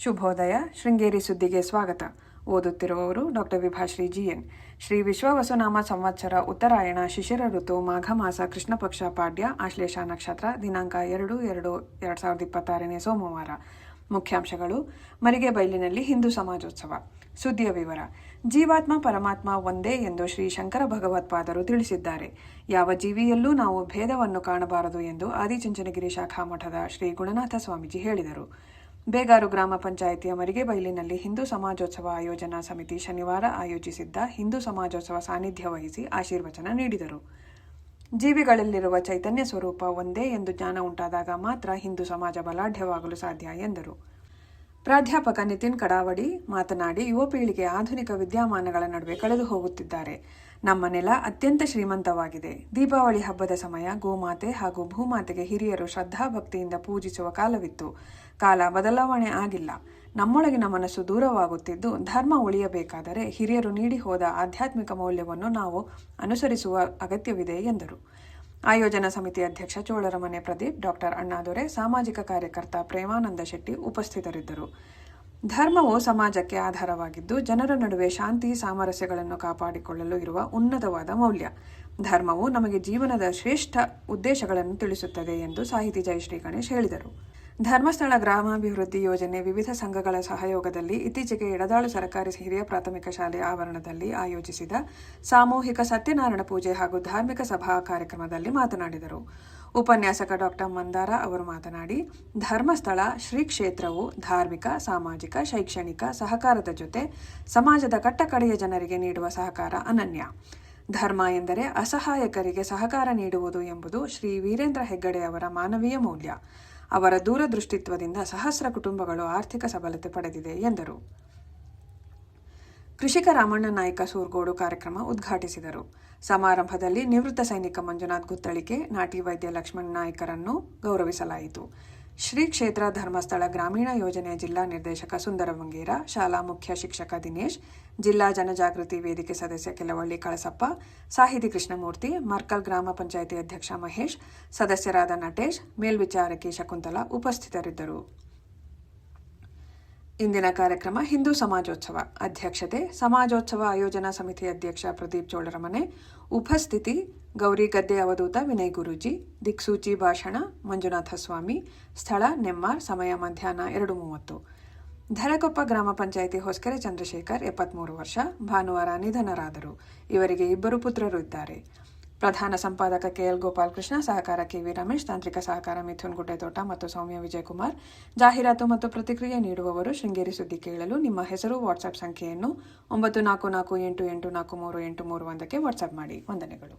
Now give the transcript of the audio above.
ಶುಭೋದಯ. ಶೃಂಗೇರಿ ಸುದ್ದಿಗೆ ಸ್ವಾಗತ. ಓದುತ್ತಿರುವವರು ಡಾಕ್ಟರ್ ವಿಭಾಶ್ರೀ GN. ಶ್ರೀ ವಿಶ್ವವಸುನಾಮ ಸಂವತ್ಸರ ಉತ್ತರಾಯಣ ಶಿಶಿರ ಋತು ಮಾಘ ಮಾಸ ಕೃಷ್ಣ ಪಕ್ಷ ಪಾಡ್ಯ ಆಶ್ಲೇಷ ನಕ್ಷತ್ರ ದಿನಾಂಕ 2/2/2026 ಸೋಮವಾರ. ಮುಖ್ಯಾಂಶಗಳು. ಮರಿಗೆ ಬೈಲಿನಲ್ಲಿ ಹಿಂದೂ ಸಮಾಜೋತ್ಸವ. ಸುದ್ದಿಯ ವಿವರ. ಜೀವಾತ್ಮ ಪರಮಾತ್ಮ ಒಂದೇ ಎಂದು ಶ್ರೀ ಶಂಕರ ಭಗವತ್ಪಾದರು ತಿಳಿಸಿದ್ದಾರೆ. ಯಾವ ಜೀವಿಯಲ್ಲೂ ನಾವು ಭೇದವನ್ನು ಕಾಣಬಾರದು ಎಂದು ಆದಿಚುಂಚನಗಿರಿ ಶಾಖಾ ಮಠದ ಶ್ರೀ ಗುಣನಾಥ ಸ್ವಾಮೀಜಿ ಹೇಳಿದರು. ಬೇಗಾರು ಗ್ರಾಮ ಪಂಚಾಯಿತಿಯ ಮರಿಗೆಬೈಲಿನಲ್ಲಿ ಹಿಂದೂ ಸಮಾಜೋತ್ಸವ ಆಯೋಜನಾ ಸಮಿತಿ ಶನಿವಾರ ಆಯೋಜಿಸಿದ್ದ ಹಿಂದೂ ಸಮಾಜೋತ್ಸವ ಸಾನ್ನಿಧ್ಯ ವಹಿಸಿ ಆಶೀರ್ವಚನ ನೀಡಿದರು. ಜೀವಿಗಳಲ್ಲಿರುವ ಚೈತನ್ಯ ಸ್ವರೂಪ ಒಂದೇ ಎಂದು ಜ್ಞಾನ ಉಂಟಾದಾಗ ಮಾತ್ರ ಹಿಂದೂ ಸಮಾಜ ಬಲಾಢ್ಯವಾಗಲು ಸಾಧ್ಯ ಎಂದರು. ಪ್ರಾಧ್ಯಾಪಕ ನಿತಿನ್ ಕಡಾವಡಿ ಮಾತನಾಡಿ, ಯುವ ಪೀಳಿಗೆ ಆಧುನಿಕ ವಿದ್ಯಮಾನಗಳ ನಡುವೆ ಕಳೆದು ಹೋಗುತ್ತಿದ್ದಾರೆ. ನಮ್ಮ ನೆಲ ಅತ್ಯಂತ ಶ್ರೀಮಂತವಾಗಿದೆ. ದೀಪಾವಳಿ ಹಬ್ಬದ ಸಮಯ ಗೋಮಾತೆ ಹಾಗೂ ಭೂಮಾತೆಗೆ ಹಿರಿಯರು ಶ್ರದ್ಧಾಭಕ್ತಿಯಿಂದ ಪೂಜಿಸುವ ಕಾಲವಿತ್ತು. ಕಾಲ ಬದಲಾವಣೆ ಆಗಿಲ್ಲ. ನಮ್ಮೊಳಗಿನ ಮನಸ್ಸು ದೂರವಾಗುತ್ತಿದ್ದು, ಧರ್ಮ ಉಳಿಯಬೇಕಾದರೆ ಹಿರಿಯರು ನೀಡಿ ಹೋದ ಆಧ್ಯಾತ್ಮಿಕ ಮೌಲ್ಯವನ್ನು ನಾವು ಅನುಸರಿಸುವ ಅಗತ್ಯವಿದೆ ಎಂದರು. ಆಯೋಜನಾ ಸಮಿತಿ ಅಧ್ಯಕ್ಷ ಚೋಳರಮನೆ ಪ್ರದೀಪ್, ಡಾಕ್ಟರ್ ಅಣ್ಣಾದೊರೆ, ಸಾಮಾಜಿಕ ಕಾರ್ಯಕರ್ತ ಪ್ರೇಮಾನಂದ ಶೆಟ್ಟಿ ಉಪಸ್ಥಿತರಿದ್ದರು. ಧರ್ಮವು ಸಮಾಜಕ್ಕೆ ಆಧಾರವಾಗಿದ್ದು, ಜನರ ನಡುವೆ ಶಾಂತಿ ಸಾಮರಸ್ಯಗಳನ್ನು ಕಾಪಾಡಿಕೊಳ್ಳಲು ಇರುವ ಉನ್ನತವಾದ ಮೌಲ್ಯ. ಧರ್ಮವು ನಮಗೆ ಜೀವನದ ಶ್ರೇಷ್ಠ ಉದ್ದೇಶಗಳನ್ನು ತಿಳಿಸುತ್ತದೆ ಎಂದು ಸಾಹಿತಿ ಜಯಶ್ರೀ ಗಣೇಶ್ ಹೇಳಿದರು. ಧರ್ಮಸ್ಥಳ ಗ್ರಾಮಾಭಿವೃದ್ಧಿ ಯೋಜನೆ ವಿವಿಧ ಸಂಘಗಳ ಸಹಯೋಗದಲ್ಲಿ ಇತ್ತೀಚೆಗೆ ಎಡದಾಳು ಸರ್ಕಾರಿ ಹಿರಿಯ ಪ್ರಾಥಮಿಕ ಶಾಲೆ ಆವರಣದಲ್ಲಿ ಆಯೋಜಿಸಿದ ಸಾಮೂಹಿಕ ಸತ್ಯನಾರಾಯಣ ಪೂಜೆ ಹಾಗೂ ಧಾರ್ಮಿಕ ಸಭಾ ಕಾರ್ಯಕ್ರಮದಲ್ಲಿ ಮಾತನಾಡಿದರು. ಉಪನ್ಯಾಸಕ ಡಾಕ್ಟರ್ ಮಂದಾರ ಅವರು ಮಾತನಾಡಿ, ಧರ್ಮಸ್ಥಳ ಶ್ರೀ ಕ್ಷೇತ್ರವು ಧಾರ್ಮಿಕ, ಸಾಮಾಜಿಕ, ಶೈಕ್ಷಣಿಕ ಸಹಕಾರದ ಜೊತೆ ಸಮಾಜದ ಕಟ್ಟಕಡೆಯ ಜನರಿಗೆ ನೀಡುವ ಸಹಕಾರ ಅನನ್ಯ. ಧರ್ಮ ಎಂದರೆ ಅಸಹಾಯಕರಿಗೆ ಸಹಕಾರ ನೀಡುವುದು ಎಂಬುದು ಶ್ರೀ ವೀರೇಂದ್ರ ಹೆಗ್ಗಡೆ ಅವರ ಮಾನವೀಯ ಮೌಲ್ಯ. ಅವರ ದೂರದೃಷ್ಟಿತ್ವದಿಂದ ಸಹಸ್ರ ಕುಟುಂಬಗಳು ಆರ್ಥಿಕ ಸಬಲತೆ ಪಡೆದಿದೆ ಎಂದರು. ಕೃಷಿಕ ರಾಮಣ್ಣ ನಾಯ್ಕ ಸೂರ್ಗೋಡು ಕಾರ್ಯಕ್ರಮ ಉದ್ಘಾಟಿಸಿದರು. ಸಮಾರಂಭದಲ್ಲಿ ನಿವೃತ್ತ ಸೈನಿಕ ಮಂಜುನಾಥ್ ಗುತ್ತಳಿಕೆ, ನಾಟಿ ವೈದ್ಯ ಲಕ್ಷ್ಮಣ್ ನಾಯ್ಕರನ್ನು ಗೌರವಿಸಲಾಯಿತು. ಶ್ರೀ ಕ್ಷೇತ್ರ ಧರ್ಮಸ್ಥಳ ಗ್ರಾಮೀಣ ಯೋಜನೆಯ ಜಿಲ್ಲಾ ನಿರ್ದೇಶಕ ಸುಂದರ ವಂಗೇರ, ಶಾಲಾ ಮುಖ್ಯ ಶಿಕ್ಷಕ ದಿನೇಶ್, ಜಿಲ್ಲಾ ಜನಜಾಗೃತಿ ವೇದಿಕೆ ಸದಸ್ಯ ಕೆಲವಳ್ಳಿ ಕಳಸಪ್ಪ, ಸಾಹಿತಿ ಕೃಷ್ಣಮೂರ್ತಿ, ಮರ್ಕಲ್ ಗ್ರಾಮ ಪಂಚಾಯಿತಿ ಅಧ್ಯಕ್ಷ ಮಹೇಶ್, ಸದಸ್ಯರಾದ ನಟೇಶ್, ಮೇಲ್ವಿಚಾರಕಿ ಶಕುಂತಲಾ ಉಪಸ್ಥಿತರಿದ್ದರು. ಇಂದಿನ ಕಾರ್ಯಕ್ರಮ ಹಿಂದೂ ಸಮಾಜೋತ್ಸವ. ಅಧ್ಯಕ್ಷತೆ ಸಮಾಜೋತ್ಸವ ಆಯೋಜನಾ ಸಮಿತಿ ಅಧ್ಯಕ್ಷ ಪ್ರದೀಪ್ ಚೋಳರಮನೆ. ಉಪಸ್ಥಿತಿ ಗೌರಿ ಗದ್ದೆ ಅವಧೂತ ವಿನಯ್ ಗುರೂಜಿ. ದಿಕ್ಸೂಚಿ ಭಾಷಣ ಮಂಜುನಾಥ ಸ್ವಾಮಿ. ಸ್ಥಳ ನೆಮ್ಮಾರ್. ಸಮಯ ಮಧ್ಯಾಹ್ನ 2:30. ಧರಕೊಪ್ಪ ಗ್ರಾಮ ಪಂಚಾಯಿತಿ ಹೊಸಕೆರೆ ಚಂದ್ರಶೇಖರ್ 73 ವರ್ಷ ಭಾನುವಾರ ನಿಧನರಾದರು. ಇವರಿಗೆ 2 ಪುತ್ರರು ಇದ್ದಾರೆ. ಪ್ರಧಾನ ಸಂಪಾದಕ KL ಗೋಪಾಲಕೃಷ್ಣ, ಸಹಕಾರ KV ರಮೇಶ್, ತಾಂತ್ರಿಕ ಸಹಕಾರ ಮಿಥುನ್ ಗುಡ್ಡೆತೋಟ ಮತ್ತು ಸೌಮ್ಯ ವಿಜಯಕುಮಾರ್. ಜಾಹೀರಾತು ಮತ್ತು ಪ್ರತಿಕ್ರಿಯೆ ನೀಡುವವರು ಶೃಂಗೇರಿ ಸುದ್ದಿ ಕೇಳಲು ನಿಮ್ಮ ಹೆಸರು, ವಾಟ್ಸ್ಆಪ್ ಸಂಖ್ಯೆಯನ್ನು 9448843831 ವಾಟ್ಸ್ಆಪ್ ಮಾಡಿ. ವಂದನೆಗಳು.